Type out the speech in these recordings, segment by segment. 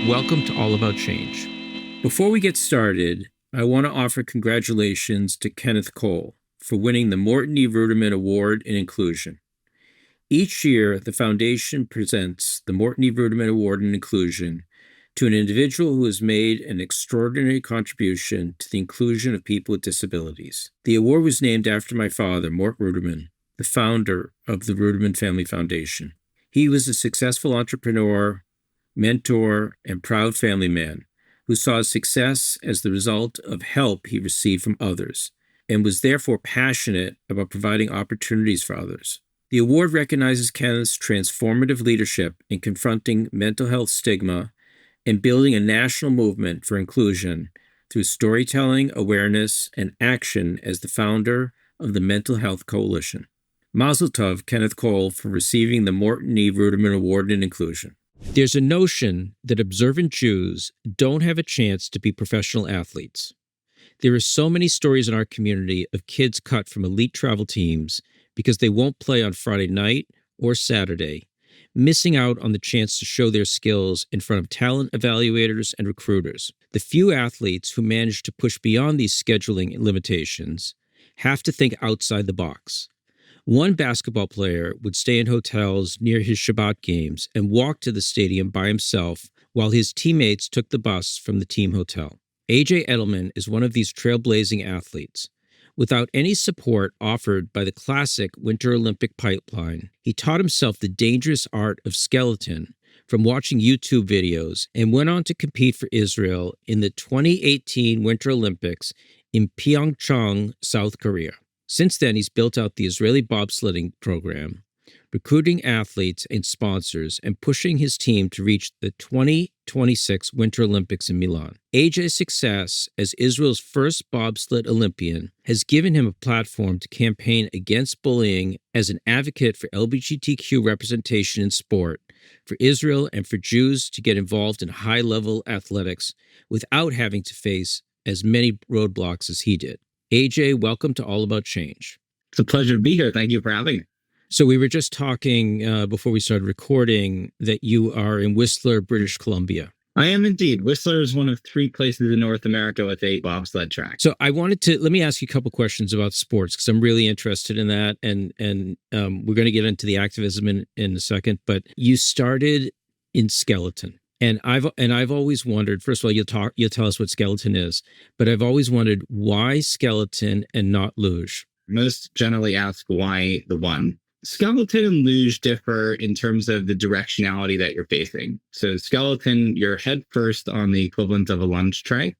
Welcome to All About Change. Before we get started, I want to offer congratulations to Kenneth Cole for winning the Morton E. Ruderman Award in Inclusion. Each year, the Foundation presents the Morton E. Ruderman Award in Inclusion to an individual who has made an extraordinary contribution to the inclusion of people with disabilities. The award was named after my father, Mort Ruderman, the founder of the Ruderman Family Foundation. He was a successful entrepreneur, mentor, and proud family man who saw his success as the result of help he received from others and was therefore passionate about providing opportunities for others. The award recognizes Kenneth's transformative leadership in confronting mental health stigma and building a national movement for inclusion through storytelling, awareness, and action as the founder of the Mental Health Coalition. Mazel tov, Kenneth Cole, for receiving the Morton E. Ruderman Award in Inclusion. There's a notion that observant Jews don't have a chance to be professional athletes. There are so many stories in our community of kids cut from elite travel teams because they won't play on Friday night or Saturday, missing out on the chance to show their skills in front of talent evaluators and recruiters. The few athletes who manage to push beyond these scheduling limitations have to think outside the box. One basketball player would stay in hotels near his Shabbat games and walk to the stadium by himself while his teammates took the bus from the team hotel. A.J. Edelman is one of these trailblazing athletes. Without any support offered by the classic Winter Olympic pipeline, he taught himself the dangerous art of skeleton from watching YouTube videos and went on to compete for Israel in the 2018 Winter Olympics in Pyeongchang, South Korea. Since then, he's built out the Israeli bobsledding program, recruiting athletes and sponsors, and pushing his team to reach the 2026 Winter Olympics in Milan. AJ's success as Israel's first bobsled Olympian has given him a platform to campaign against bullying as an advocate for LGBTQ representation in sport, for Israel and for Jews to get involved in high-level athletics without having to face as many roadblocks as he did. AJ, welcome to All About Change. It's a pleasure to be here. Thank you for having me. So we were just talking before we started recording that you are in Whistler, British Columbia. I am indeed. Whistler is one of 3 places in North America with a bobsled track. So I wanted to, let me ask you a couple questions about sports because I'm really interested in that. And we're going to get into the activism in a second, but you started in skeleton. And I've always wondered, first of all, you'll tell us what skeleton is, but I've always wondered why skeleton and not luge? Most generally ask why the one. Skeleton and luge differ in terms of the directionality that you're facing. So skeleton, you're head first on the equivalent of a lunch tray,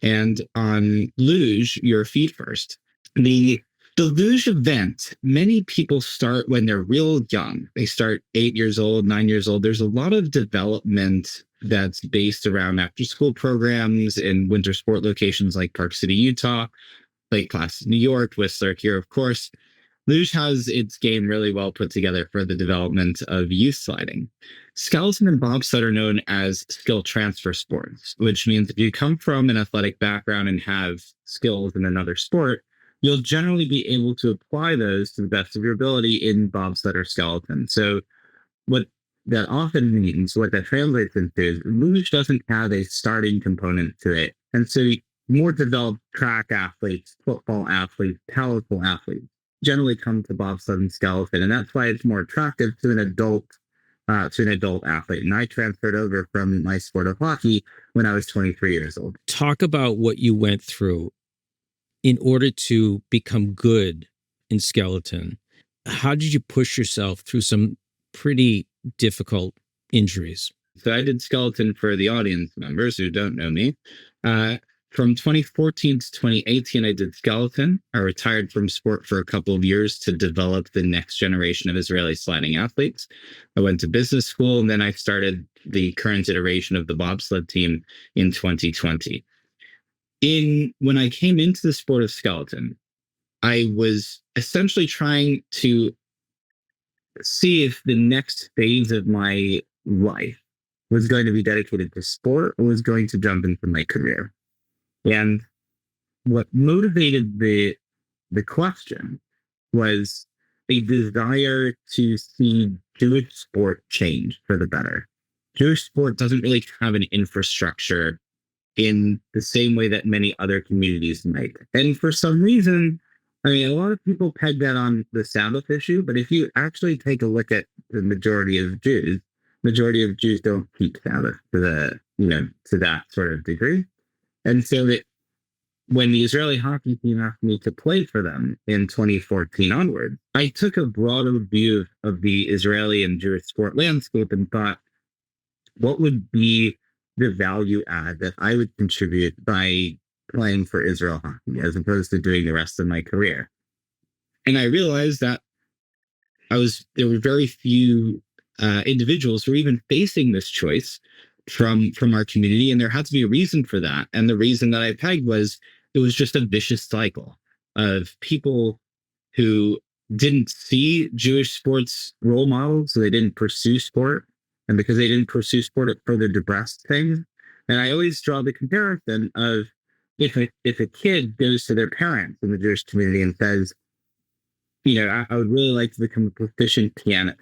and on luge, you're feet first. The luge event, many people start when they're real young. They start 8 years old, 9 years old. There's a lot of development that's based around after-school programs in winter sport locations like Park City, Utah, Lake Placid, New York, Whistler here, of course. Luge has its game really well put together for the development of youth sliding. Skeleton and bobsled are known as skill transfer sports, which means if you come from an athletic background and have skills in another sport, you'll generally be able to apply those to the best of your ability in bobsled or skeleton. So what that often means, what that translates into is luge doesn't have a starting component to it. And so more developed track athletes, football athletes, powerful athletes generally come to bobsled and skeleton. And that's why it's more attractive to an adult athlete. And I transferred over from my sport of hockey when I was 23 years old. Talk about what you went through in order to become good in skeleton. How did you push yourself through some pretty difficult injuries? So I did skeleton for the audience members who don't know me. From 2014 to 2018, I did skeleton. I retired from sport for a couple of years to develop the next generation of Israeli sliding athletes. I went to business school, and then I started the current iteration of the bobsled team in 2020. When I came into the sport of skeleton, I was essentially trying to see if the next phase of my life was going to be dedicated to sport or was going to jump into my career. And what motivated the question was a desire to see Jewish sport change for the better. Jewish sport doesn't really have an infrastructure in the same way that many other communities might. And for some reason, I mean, a lot of people peg that on the Sabbath issue, but if you actually take a look at the majority of Jews don't keep Sabbath to to that sort of degree. And so that when the Israeli hockey team asked me to play for them in 2014 onward, I took a broader view of the Israeli and Jewish sport landscape and thought, what would be the value add that I would contribute by playing for Israel hockey as opposed to doing the rest of my career? And I realized that there were very few individuals who were even facing this choice from our community, and there had to be a reason for that. And the reason that I pegged was it was just a vicious cycle of people who didn't see Jewish sports role models, so they didn't pursue sport. And because they didn't pursue sport, it further depressed things. And I always draw the comparison of if a kid goes to their parents in the Jewish community and says, I would really like to become a proficient pianist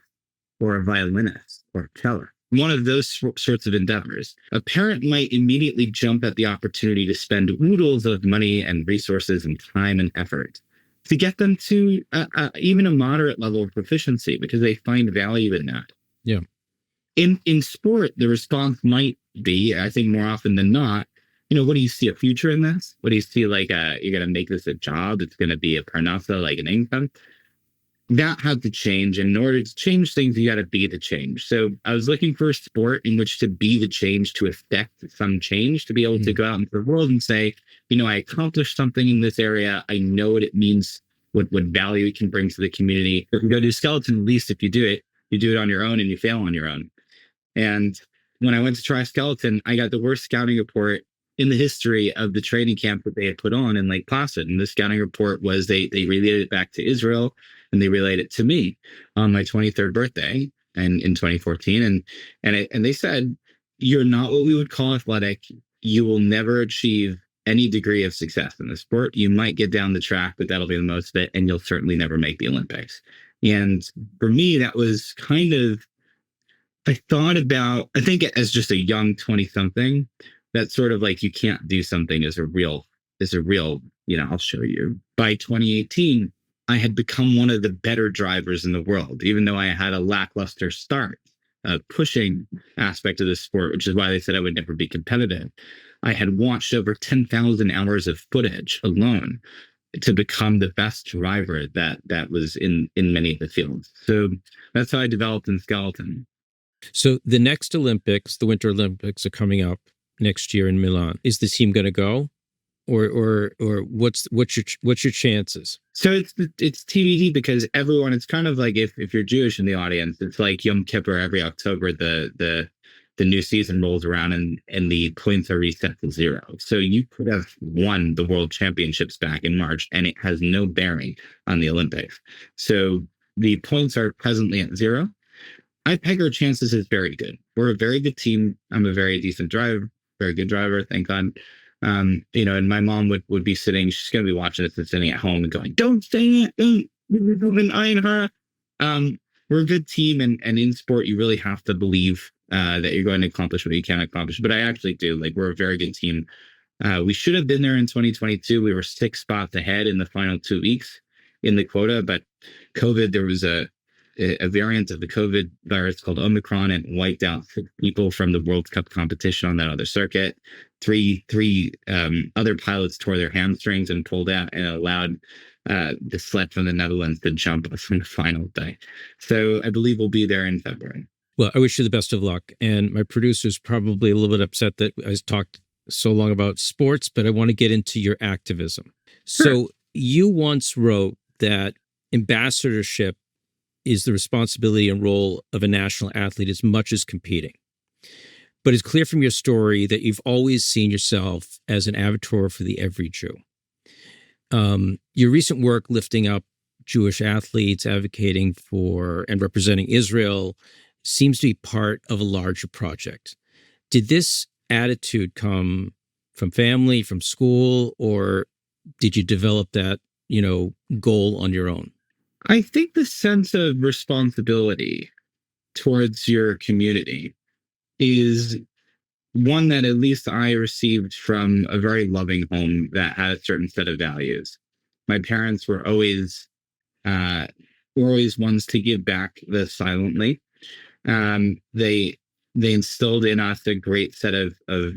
or a violinist or a cello. One of those sorts of endeavors. A parent might immediately jump at the opportunity to spend oodles of money and resources and time and effort to get them to even a moderate level of proficiency because they find value in that. Yeah. In sport, the response might be, I think more often than not, what do you see a future in this? What do you see like you're going to make this a job? It's going to be a parnasa, like an income. That had to change. And in order to change things, you got to be the change. So I was looking for a sport in which to be the change, to affect some change, to be able to go out into the world and say, I accomplished something in this area. I know what it means, what value it can bring to the community. If you go do skeleton, at least if you do it on your own and you fail on your own. And when I went to try skeleton, I got the worst scouting report in the history of the training camp that they had put on in Lake Placid. And the scouting report was they relayed it back to Israel and they relayed it to me on my 23rd birthday and in 2014. And they said, you're not what we would call athletic. You will never achieve any degree of success in the sport. You might get down the track, but that'll be the most of it. And you'll certainly never make the Olympics. And for me, that was kind of, I think as just a young 20 something, that sort of like you can't do something is a real, I'll show you. By 2018, I had become one of the better drivers in the world, even though I had a lackluster start, pushing aspect of the sport, which is why they said I would never be competitive. I had watched over 10,000 hours of footage alone to become the best driver that was in many of the fields. So that's how I developed in skeleton. So the next Olympics, the Winter Olympics, are coming up next year in Milan. Is the team going to go, or what's your chances? So it's TBD because everyone. It's kind of like if you're Jewish in the audience, it's like Yom Kippur every October. The new season rolls around and the points are reset to 0. So you could have won the World Championships back in March, and it has no bearing on the Olympics. So the points are presently at 0. I peg our chances as very good. We're a very good team. I'm a very decent driver, very good driver, thank God. And my mom would be sitting, she's going to be watching this and sitting at home and going, don't say it, don't iron her. We're a good team, and in sport, you really have to believe that you're going to accomplish what you can accomplish. But I actually do. Like, we're a very good team. We should have been there in 2022. We were 6 spots ahead in the final 2 weeks in the quota, but COVID, there was a variant of the COVID virus called Omicron, and wiped out 6 people from the World Cup competition on that other circuit. Three other pilots tore their hamstrings and pulled out, and allowed the sled from the Netherlands to jump us in the final day. So I believe we'll be there in February. Well, I wish you the best of luck. And my producer's probably a little bit upset that I talked so long about sports, but I want to get into your activism. Sure. So you once wrote that ambassadorship is the responsibility and role of a national athlete as much as competing. But it's clear from your story that you've always seen yourself as an advocate for the every Jew. Your recent work lifting up Jewish athletes, advocating for and representing Israel, seems to be part of a larger project. Did this attitude come from family, from school, or did you develop that, goal on your own? I think the sense of responsibility towards your community is one that at least I received from a very loving home that had a certain set of values. My parents were always ones to give back this silently. They instilled in us a great set of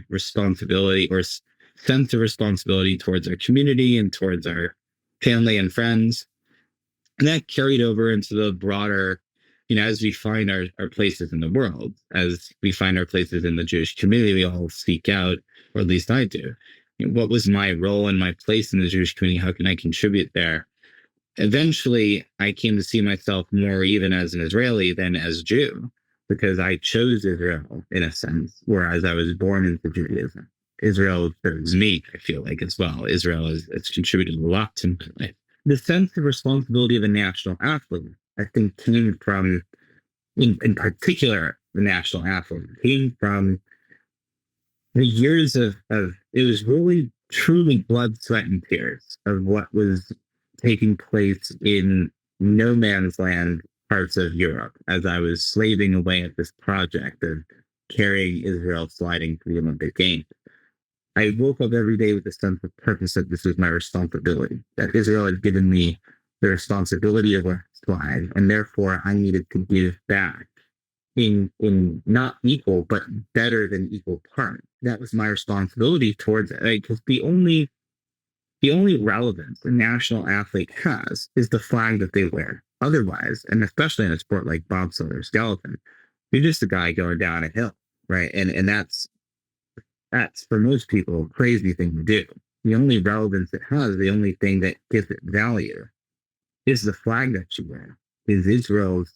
responsibility or sense of responsibility towards our community and towards our family and friends. And that carried over into the broader, as we find our places in the world, as we find our places in the Jewish community, we all seek out, or at least I do. What was my role and my place in the Jewish community? How can I contribute there? Eventually, I came to see myself more even as an Israeli than as Jew, because I chose Israel in a sense, whereas I was born into Judaism. Israel chose me, I feel like, as well. Israel has contributed a lot to my life. The sense of responsibility of a national athlete, I think, came from, in particular, the national athlete, came from the years of it was really, truly blood, sweat, and tears of what was taking place in no man's land parts of Europe as I was slaving away at this project of carrying Israel sliding to the Olympic Games. I woke up every day with a sense of purpose that this was my responsibility, that Israel had given me the responsibility of a slide, and therefore I needed to give back in not equal, but better than equal part. That was my responsibility towards it. Because the only relevance a national athlete has is the flag that they wear. Otherwise, and especially in a sport like bobsled or skeleton, you're just a guy going down a hill, right? And that's for most people a crazy thing to do. The only relevance it has, the only thing that gives it value, is the flag that you wear, is Israel's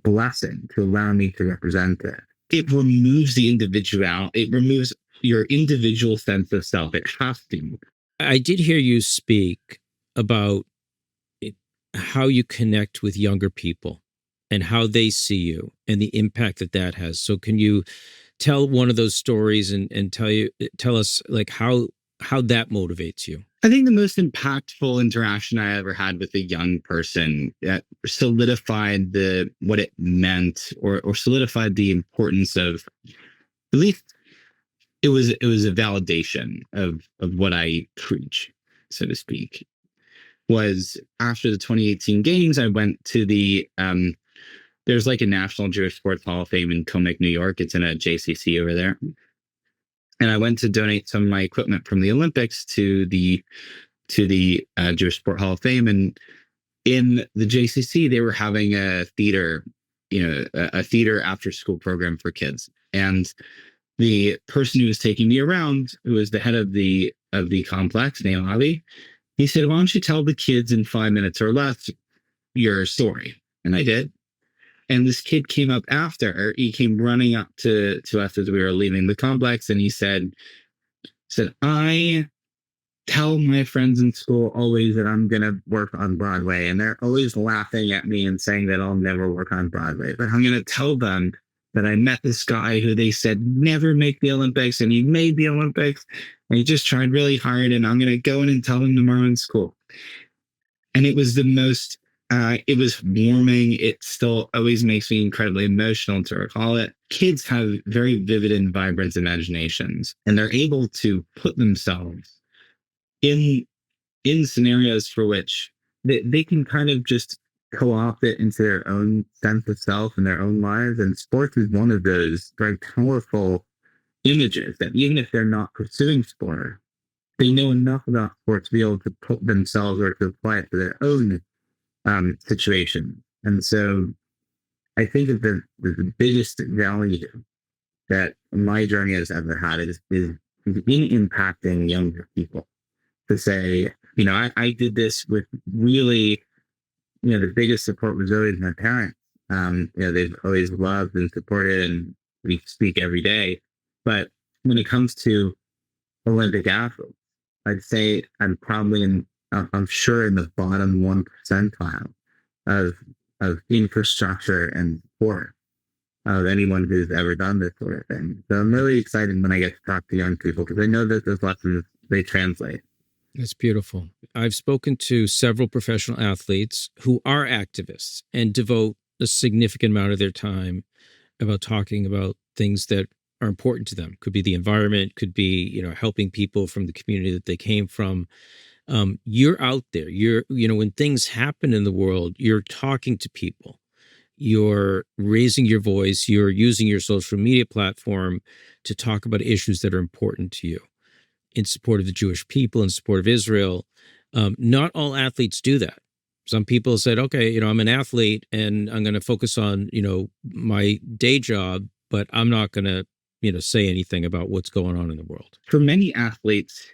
blessing to allow me to represent it. It removes the individual. It removes your individual sense of self. It has to. I did hear you speak about how you connect with younger people and how they see you and the impact that has. So can you tell one of those stories and tell us like how that motivates you? I think the most impactful interaction I ever had with a young person that solidified what it meant or solidified the importance of, at least it was a validation of what I preach, so to speak, was after the 2018 games. I went to there's like a National Jewish Sports Hall of Fame in Comic, New York. It's in a JCC over there. And I went to donate some of my equipment from the Olympics to the Jewish Sport Hall of Fame. And in the JCC, they were having a theater, a theater after school program for kids. And the person who was taking me around, who was the head of the complex, named Avi, he said, "Why don't you tell the kids in 5 minutes or less your story?" And I did. And this kid came up after. He came running up to us as we were leaving the complex, and he said, "I tell my friends in school always that I'm going to work on Broadway, and they're always laughing at me and saying that I'll never work on Broadway. But I'm going to tell them that I met this guy who they said never make the Olympics, and he made the Olympics, and he just tried really hard, and I'm going to go in and tell him tomorrow in school." And it was the most, it was warming. It still always makes me incredibly emotional to recall it. Kids have very vivid and vibrant imaginations, and they're able to put themselves in scenarios for which they can kind of just co-opt it into their own sense of self and their own lives. And sports is one of those very powerful images that even if they're not pursuing sport, they know enough about sport to be able to put themselves or to apply it to their own situation. And so I think that the biggest value that my journey has ever had is in impacting younger people. To say, I did this with really, the biggest support was always my parents. They've always loved and supported, and we speak every day. But when it comes to Olympic athletes, I'd say I'm probably I'm sure in the bottom 1 percentile of infrastructure and support of anyone who's ever done this sort of thing. So I'm really excited when I get to talk to young people, because I know that those lessons, they translate. That's beautiful. I've spoken to several professional athletes who are activists and devote a significant amount of their time about talking about things that are important to them. Could be the environment, could be, helping people from the community that they came from. You're out there. When things happen in the world, you're talking to people. You're raising your voice. You're using your social media platform to talk about issues that are important to you in support of the Jewish people, in support of Israel. Not all athletes do that. Some people said, okay, I'm an athlete and I'm going to focus on, my day job, but I'm not going to, say anything about what's going on in the world. For many athletes,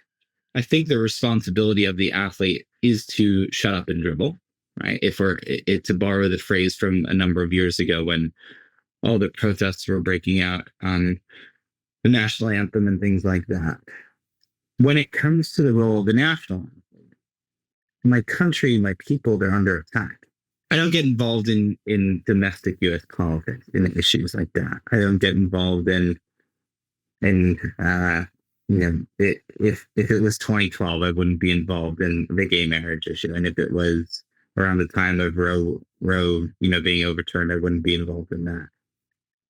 I think the responsibility of the athlete is to shut up and dribble, right? To borrow the phrase from a number of years ago when all the protests were breaking out on the national anthem and things like that. When it comes to the role of the national anthem, my country, my people, they're under attack. I don't get involved in domestic U.S. politics, in issues like that. I don't get involved if it was 2012, I wouldn't be involved in the gay marriage issue. And if it was around the time of Roe, being overturned, I wouldn't be involved in that.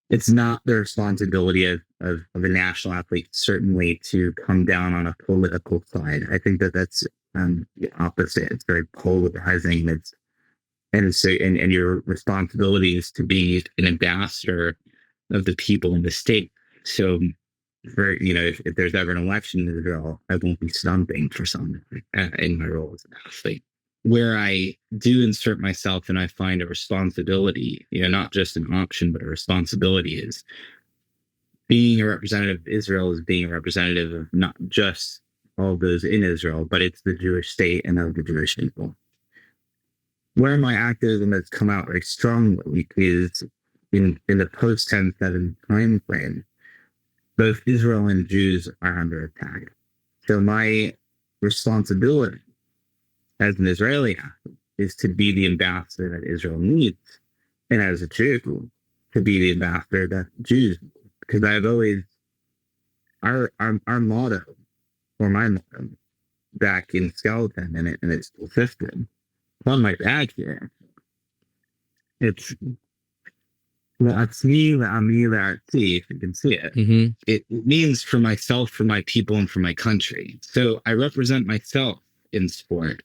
It's not the responsibility of a national athlete, certainly, to come down on a political side. I think that's the opposite. It's very polarizing. And your responsibility is to be an ambassador of the people in the state. So, if there's ever an election in Israel, I won't be stumping for something in my role as an athlete. Where I do insert myself and I find a responsibility, not just an option, but a responsibility, is being a representative of Israel is being a representative of not just all those in Israel, but it's the Jewish state and of the Jewish people. Where my activism has come out very strongly is in the post-10/7 time frame. Both Israel and Jews are under attack. So my responsibility as an Israeli athlete is to be the ambassador that Israel needs, and as a Jew, to be the ambassador that Jews need. Because I've always, our motto, or my motto, back in Skeleton, and it's consistent, on my badge here, it's La'atzmi, la'ami, la'artzi, if you can see it. Mm-hmm. It means for myself, for my people, and for my country. So I represent myself in sport,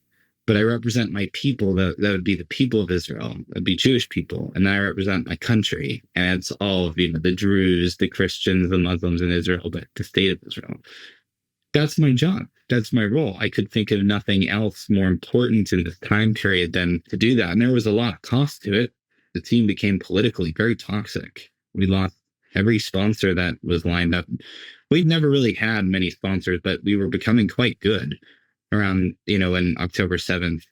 but I represent my people. That would be the people of Israel. That would be Jewish people. And then I represent my country. And it's all of, the Druze, the Christians, the Muslims in Israel, but the state of Israel. That's my job. That's my role. I could think of nothing else more important in this time period than to do that. And there was a lot of cost to it. The team became politically very toxic. We lost every sponsor that was lined up. We've never really had many sponsors, but we were becoming quite good around, when October 7th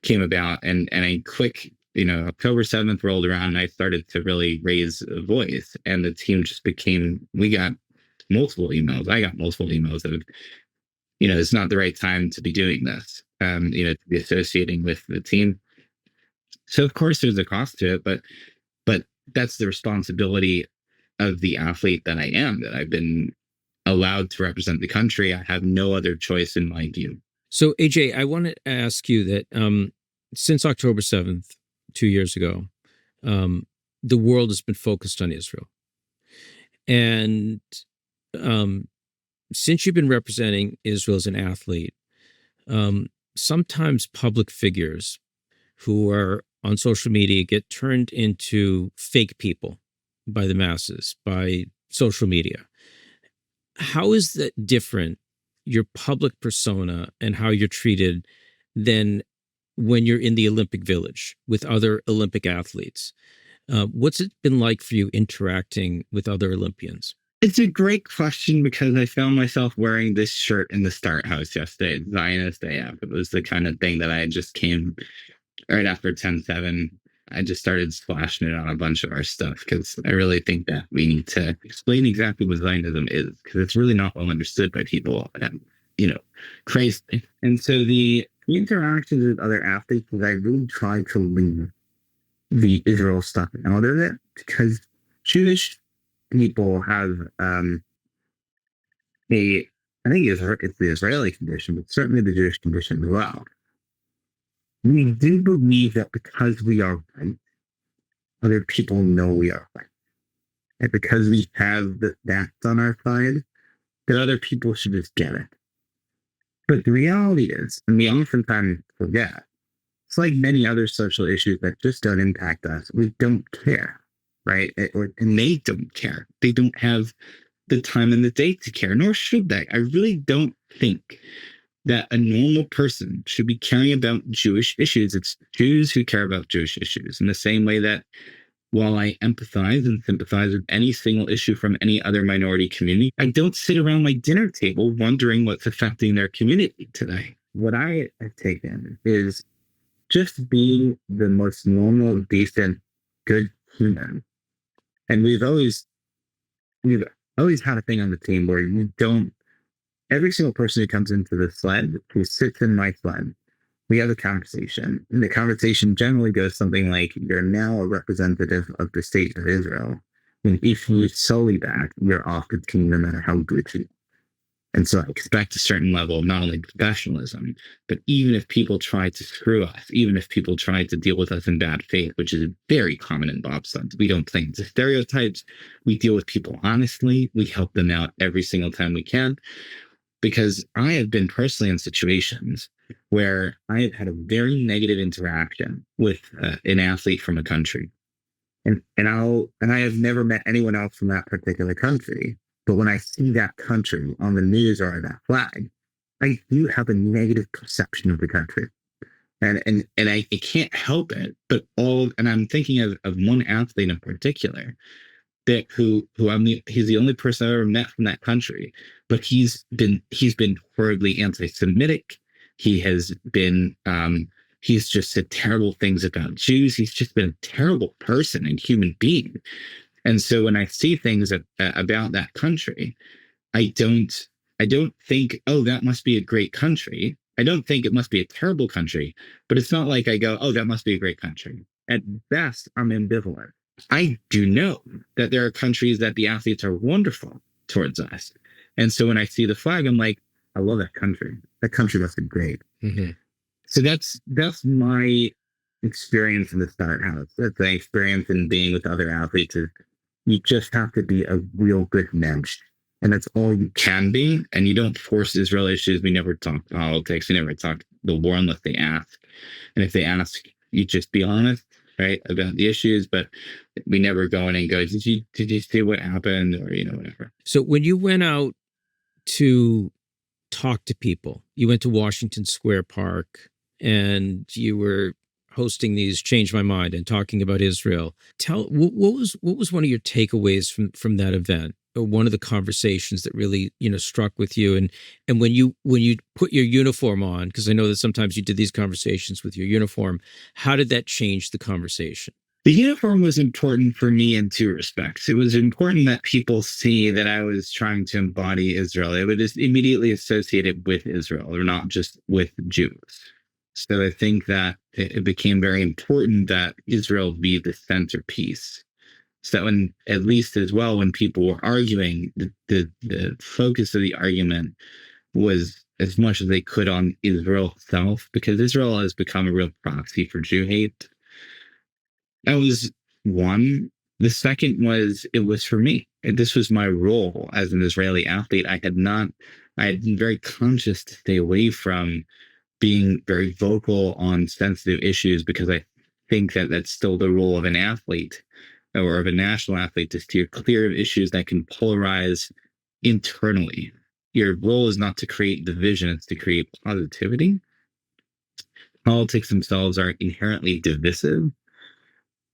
came about. And a quick, October 7th rolled around and I started to really raise a voice. And the team just we got multiple emails. I got multiple emails of, it's not the right time to be doing this, to be associating with the team. So of course there's a cost to it, but that's the responsibility of the athlete that I am, that I've been allowed to represent the country. I have no other choice in my view. So AJ, I want to ask you that since October 7th, 2 years ago, the world has been focused on Israel. And since you've been representing Israel as an athlete, sometimes public figures who are on social media get turned into fake people by the masses, by social media. How is that different, your public persona and how you're treated, than when you're in the Olympic Village with other Olympic athletes? What's it been like for you interacting with other Olympians? It's a great question, because I found myself wearing this shirt in the start house yesterday, Zionist AF. It was the kind of thing that I just came right after 10/7. I just started splashing it on a bunch of our stuff, because I really think that we need to explain exactly what Zionism is, because it's really not well understood by people, and, crazy. And so the interactions with other athletes, I really try to leave the Israel stuff out of it, because Jewish people have I think it's the Israeli condition, but certainly the Jewish condition as well. We do believe that because we are right, other people know we are right. And because we have that on our side, that other people should just get it. But the reality is, and we oftentimes forget, it's like many other social issues that just don't impact us. We don't care, right? And they don't care. They don't have the time in the day to care, nor should they. I really don't think that a normal person should be caring about Jewish issues. It's Jews who care about Jewish issues in the same way that while I empathize and sympathize with any single issue from any other minority community, I don't sit around my dinner table wondering what's affecting their community today. What I have taken is just being the most normal, decent, good human. And we've always had a thing on the team where you don't, every single person who comes into the sled, who sits in my sled, we have a conversation. And the conversation generally goes something like, you're now a representative of the state of Israel. And if you sully that, you're off the team no matter how good you are. And so I expect a certain level of not only professionalism, but even if people try to screw us, even if people try to deal with us in bad faith, which is very common in bobsled, we don't play into stereotypes. We deal with people honestly. We help them out every single time we can. Because I have been personally in situations where I have had a very negative interaction with an athlete from a country. And I have never met anyone else from that particular country. But when I see that country on the news or that flag, I do have a negative perception of the country. And I can't help it. But and I'm thinking of one athlete in particular that he's the only person I've ever met from that country, but he's been horribly anti-Semitic. He has been he's just said terrible things about Jews. He's just been a terrible person and human being. And so when I see things about that country, I don't think, oh, that must be a great country. I don't think it must be a terrible country, but it's not like I go, oh, that must be a great country. At best, I'm ambivalent. I do know that there are countries that the athletes are wonderful towards us. And so when I see the flag, I'm like, I love that country. That country must be great. Mm-hmm. So that's my experience in the Start House. That's my experience in being with other athletes. Is you just have to be a real good mensch. And that's all you can be. And you don't force Israel issues. We never talk politics. We never talk the war unless they ask. And if they ask, you just be honest, right, about the issues. But we never go in and go, did you see what happened? Or, whatever. So when you went out to talk to people, you went to Washington Square Park and you were hosting these Change My Mind and talking about Israel. What was one of your takeaways from that event, or one of the conversations that really struck with you? And when you put your uniform on, because I know that sometimes you did these conversations with your uniform, how did that change the conversation? The uniform was important for me in two respects. It was important that people see that I was trying to embody Israel. It would just immediately associate it with Israel, or not just with Jews. So I think that it became very important that Israel be the centerpiece. So, when, at least as well, when people were arguing, the focus of the argument was as much as they could on Israel itself, because Israel has become a real proxy for Jew hate. That was one. The second was, it was for me. And this was my role as an Israeli athlete. I had been very conscious to stay away from being very vocal on sensitive issues, because I think that that's still the role of an athlete or of a national athlete, to steer clear of issues that can polarize internally. Your role is not to create division, it's to create positivity. Politics themselves are inherently divisive.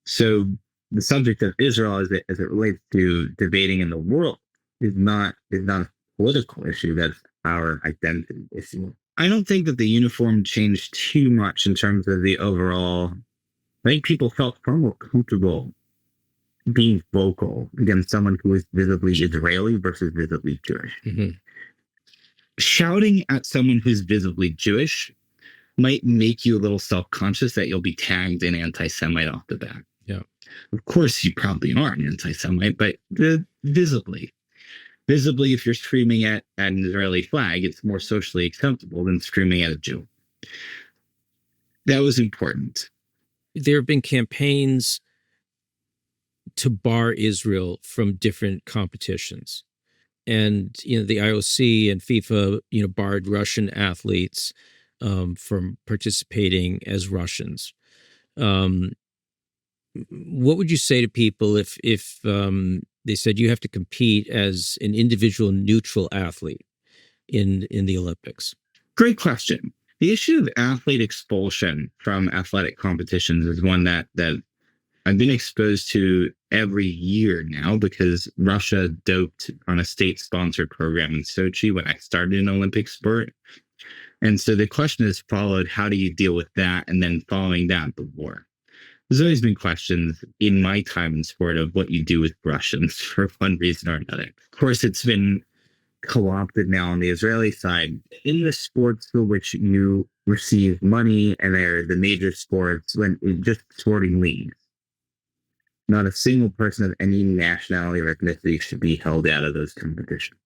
So the subject of Israel, as it relates to debating in the world, is not a political issue. That's our identity issue. I don't think that the uniform changed too much in terms of the overall. I think people felt far more comfortable being vocal against someone who is visibly Israeli versus visibly Jewish. Mm-hmm. Shouting at someone who's visibly Jewish might make you a little self-conscious that you'll be tagged an anti-Semite off the bat. Yeah. Of course, you probably are an anti-Semite, but visibly, if you're screaming at an Israeli flag, it's more socially acceptable than screaming at a Jew. That was important. There have been campaigns to bar Israel from different competitions. And, the IOC and FIFA, barred Russian athletes from participating as Russians. What would you say to people if they said you have to compete as an individual neutral athlete in the Olympics? Great question. The issue of athlete expulsion from athletic competitions is one that I've been exposed to every year now, because Russia doped on a state-sponsored program in Sochi when I started in Olympic sport. And so the question is followed, how do you deal with that? And then following that, the war. There's always been questions in my time in sport of what you do with Russians for one reason or another. Of course, it's been co-opted now on the Israeli side. In the sports for which you receive money and they're the major sports, when just sporting leagues, not a single person of any nationality or ethnicity should be held out of those competitions.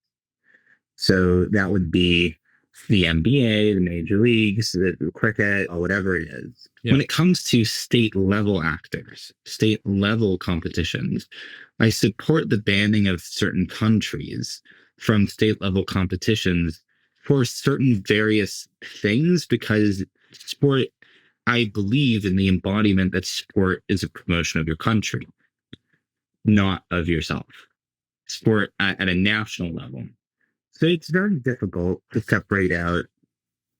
So that would be the NBA, the major leagues, the cricket, or whatever it is. Yeah. When it comes to state level actors, state level competitions, I support the banning of certain countries from state level competitions for certain various things, because sport, I believe in the embodiment that sport is a promotion of your country, not of yourself. Sport at a national level. So it's very difficult to separate out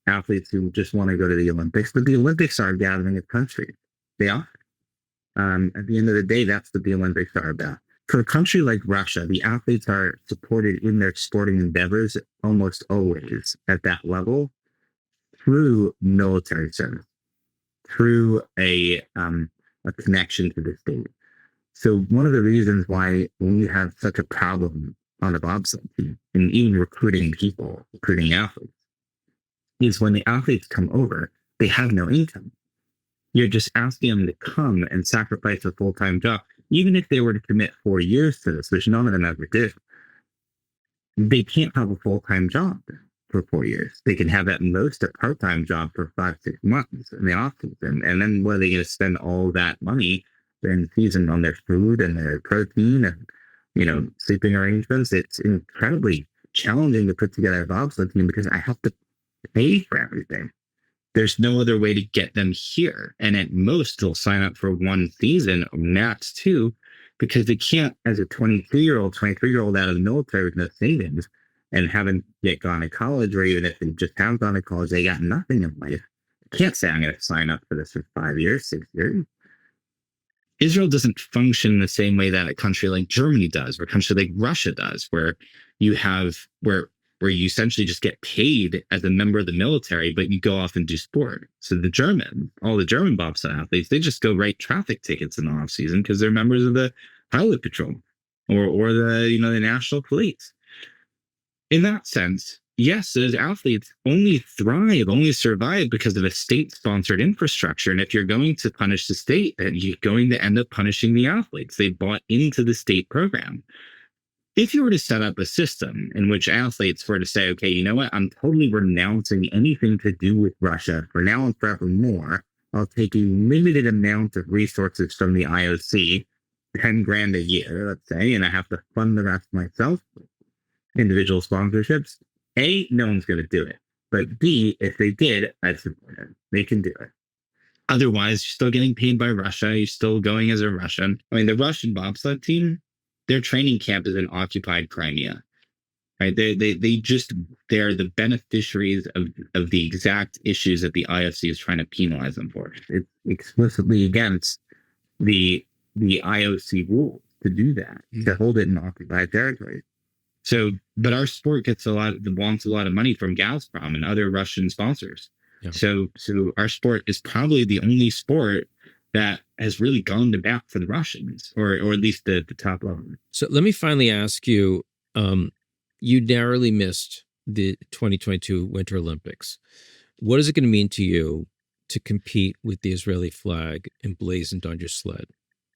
athletes who just want to go to the Olympics, but the Olympics are a gathering of countries. They are. At the end of the day, that's what the Olympics are about. For a country like Russia, the athletes are supported in their sporting endeavors almost always at that level through military service, through a connection to the state. So one of the reasons why we have such a problem on the bobsled team, and even recruiting people, recruiting athletes, is when the athletes come over, they have no income. You're just asking them to come and sacrifice a full-time job. Even if they were to commit 4 years to this, which none of them ever did, they can't have a full-time job for 4 years. They can have at most a part-time job for 5-6 months in the off season. And then what are they going to spend all that money in season on their food and their protein and, sleeping arrangements? It's incredibly challenging to put together a bobsled team because I have to pay for everything. There's no other way to get them here. And at most, they'll sign up for 1 season, max 2, because they can't, as a 23-year-old out of the military with no savings and haven't yet gone to college, or even if they just have gone to college, they got nothing in life. They can't say, I'm going to sign up for this for 5 years, 6 years. Israel doesn't function the same way that a country like Germany does, or a country like Russia does, where you essentially just get paid as a member of the military, but you go off and do sport. So all the German bobsled athletes, they just go write traffic tickets in the off season because they're members of the highway patrol or the the national police. In that sense, yes, those athletes only survive because of a state-sponsored infrastructure. And if you're going to punish the state, then you're going to end up punishing the athletes. They bought into the state program. If you were to set up a system in which athletes were to say, okay, you know what, I'm totally renouncing anything to do with Russia for now and forevermore. I'll take a limited amount of resources from the IOC, 10 grand a year, let's say, and I have to fund the rest myself, individual sponsorships. A, no one's going to do it. But B, if they did, I'd support it. They can do it. Otherwise, you're still getting paid by Russia. You're still going as a Russian. I mean, the Russian bobsled team, their training camp is in occupied Crimea, right? They're the beneficiaries of the exact issues that the IFC is trying to penalize them for. It's explicitly against the IOC rules to do that, to hold it in occupied territory. So, but our sport wants a lot of money from Gazprom and other Russian sponsors. Yeah. So our sport is probably the only sport that has really gone to bat for the Russians, or at least the top level. So let me finally ask you, you narrowly missed the 2022 Winter Olympics. What is it going to mean to you to compete with the Israeli flag emblazoned on your sled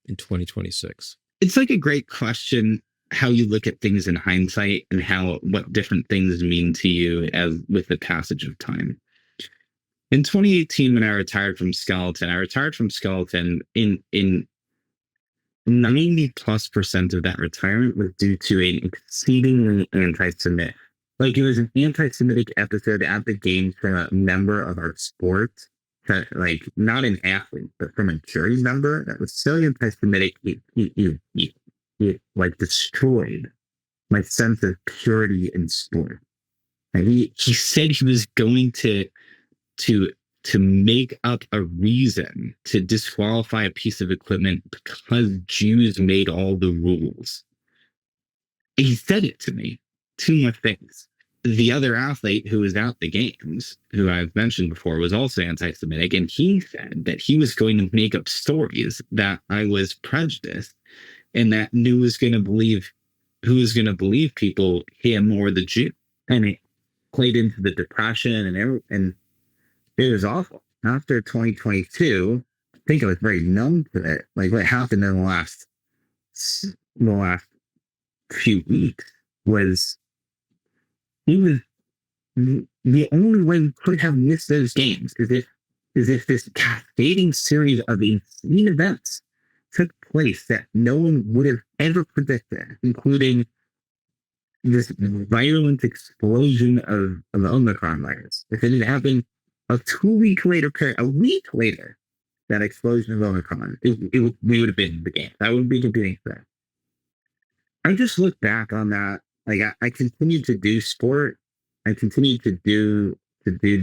in 2026? It's like a great question, how you look at things in hindsight and what different things mean to you as with the passage of time. In 2018, when I retired from Skeleton in 90+% of that retirement was due to an exceedingly anti-Semitic. Like, it was an anti-Semitic episode at the games from a member of our sport, like, not an athlete, but from a jury member that was so anti-Semitic, it like destroyed my sense of purity in sport. And he said he was going to make up a reason to disqualify a piece of equipment because Jews made all the rules. He said it to me to my face. The other athlete who was at the games, who I've mentioned before, was also anti-Semitic, and he said that he was going to make up stories that I was prejudiced and that who was going to believe people, him or the Jew. And it played into the depression and it was awful. After 2022, I think I was very numb to it. Like, what happened in the last few weeks was, he was the only way we could have missed those games is if this cascading series of insane events took place that no one would have ever predicted, including this violent explosion of Omicron virus. If it had happened a week later, that explosion of Omicron, we would have been in the game. That would be competing for that. I just look back on that. Like, I continued to do sport. I continued to do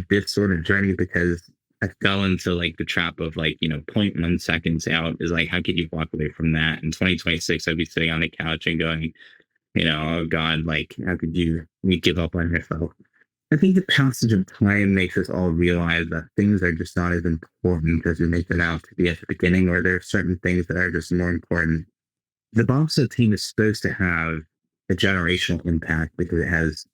this sort of journey because I fell into like the trap of, like, 0.1 seconds out is like, how could you walk away from that? In 2026, I'd be sitting on the couch and going, oh God, like, how could you give up on yourself? I think the passage of time makes us all realize that things are just not as important as we make them out to be at the beginning, or there are certain things that are just more important. The bobsled team is supposed to have a generational impact because it has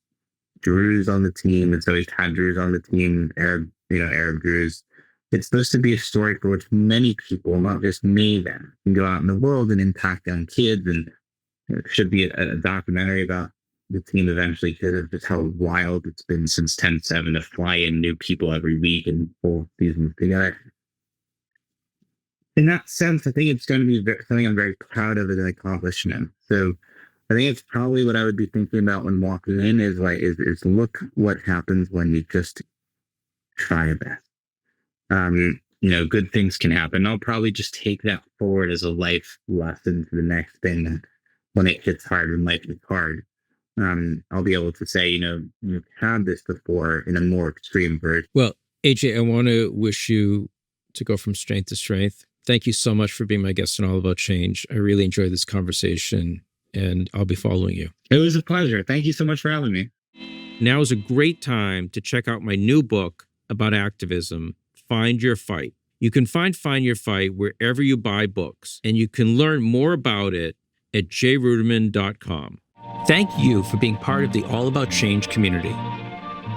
Druze on the team. It's always had Druze on the team, Arab Druze. It's supposed to be a story for which many people, not just me, then can go out in the world and impact young kids. And it should be a documentary about the team eventually, because of just how wild it's been since 10-7 to fly in new people every week and pull seasons together. In that sense, I think it's going to be something I'm very proud of as an accomplishment. So I think it's probably what I would be thinking about when walking in is look what happens when you just try your best. Good things can happen. I'll probably just take that forward as a life lesson to the next thing, that when it gets hard, when life is hard, I'll be able to say, you've had this before in a more extreme version. Well, AJ, I want to wish you to go from strength to strength. Thank you so much for being my guest on All About Change. I really enjoyed this conversation, and I'll be following you. It was a pleasure. Thank you so much for having me. Now is a great time to check out my new book about activism, Find Your Fight. You can find Your Fight wherever you buy books, and you can learn more about it at jruderman.com. Thank you for being part of the All About Change community.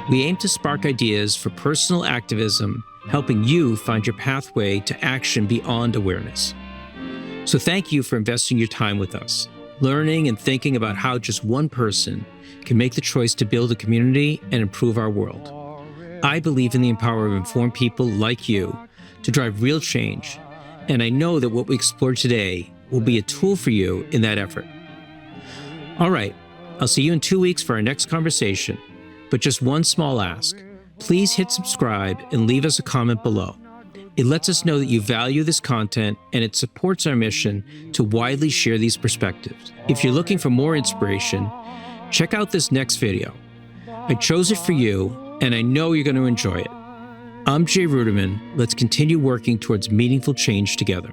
We aim to spark ideas for personal activism, helping you find your pathway to action beyond awareness. So thank you for investing your time with us, learning and thinking about how just one person can make the choice to build a community and improve our world. I believe in the power of informed people like you to drive real change, and I know that what we explore today will be a tool for you in that effort. All right, I'll see you in 2 weeks for our next conversation, but just one small ask. Please hit subscribe and leave us a comment below. It lets us know that you value this content, and it supports our mission to widely share these perspectives. If you're looking for more inspiration, check out this next video. I chose it for you, and I know you're going to enjoy it. I'm Jay Ruderman. Let's continue working towards meaningful change together.